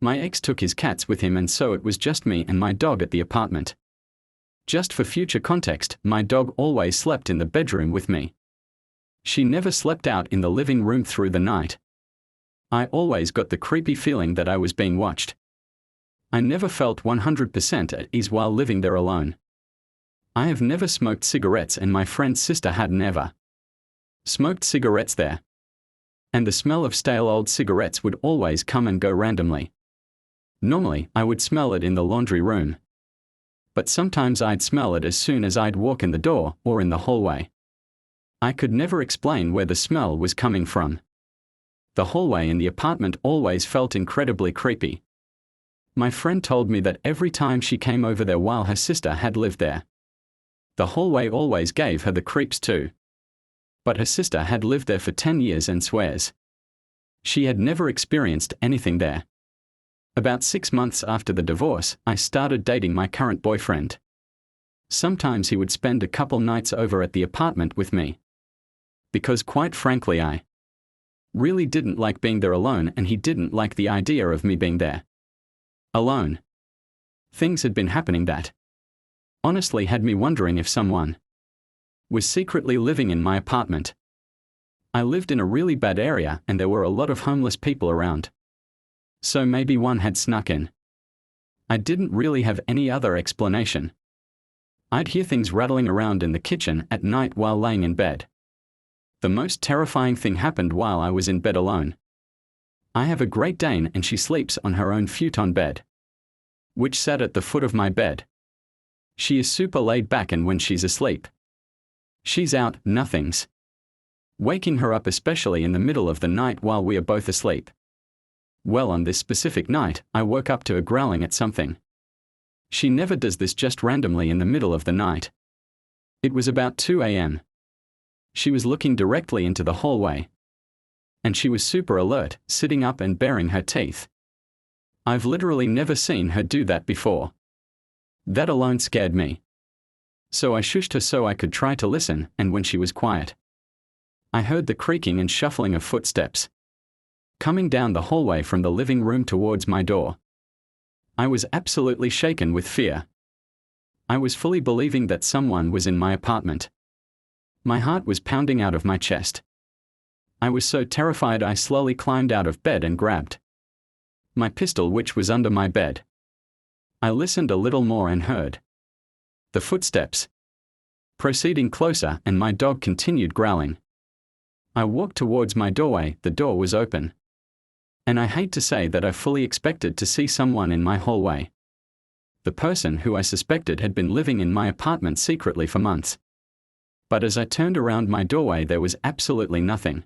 My ex took his cats with him, and so it was just me and my dog at the apartment. Just for future context, my dog always slept in the bedroom with me. She never slept out in the living room through the night. I always got the creepy feeling that I was being watched. I never felt 100% at ease while living there alone. I have never smoked cigarettes, and my friend's sister had never smoked cigarettes there. And the smell of stale old cigarettes would always come and go randomly. Normally, I would smell it in the laundry room. But sometimes I'd smell it as soon as I'd walk in the door or in the hallway. I could never explain where the smell was coming from. The hallway in the apartment always felt incredibly creepy. My friend told me that every time she came over there while her sister had lived there, the hallway always gave her the creeps too. But her sister had lived there for 10 years and swears she had never experienced anything there. About 6 months after the divorce, I started dating my current boyfriend. Sometimes he would spend a couple nights over at the apartment with me. Because quite frankly, I really didn't like being there alone, and he didn't like the idea of me being there alone. Things had been happening that honestly had me wondering if someone was secretly living in my apartment. I lived in a really bad area and there were a lot of homeless people around. So maybe one had snuck in. I didn't really have any other explanation. I'd hear things rattling around in the kitchen at night while laying in bed. The most terrifying thing happened while I was in bed alone. I have a Great Dane and she sleeps on her own futon bed, which sat at the foot of my bed. She is super laid back, and when she's asleep, she's out, nothings waking her up, especially in the middle of the night while we are both asleep. Well, on this specific night, I woke up to her growling at something. She never does this just randomly in the middle of the night. It was about 2 a.m. She was looking directly into the hallway. And she was super alert, sitting up and baring her teeth. I've literally never seen her do that before. That alone scared me. So I shushed her so I could try to listen, and when she was quiet, I heard the creaking and shuffling of footsteps coming down the hallway from the living room towards my door. I was absolutely shaken with fear. I was fully believing that someone was in my apartment. My heart was pounding out of my chest. I was so terrified I slowly climbed out of bed and grabbed my pistol, which was under my bed. I listened a little more and heard the footsteps proceeding closer, and my dog continued growling. I walked towards my doorway. The door was open. And I hate to say that I fully expected to see someone in my hallway. The person who I suspected had been living in my apartment secretly for months. But as I turned around my doorway, there was absolutely nothing.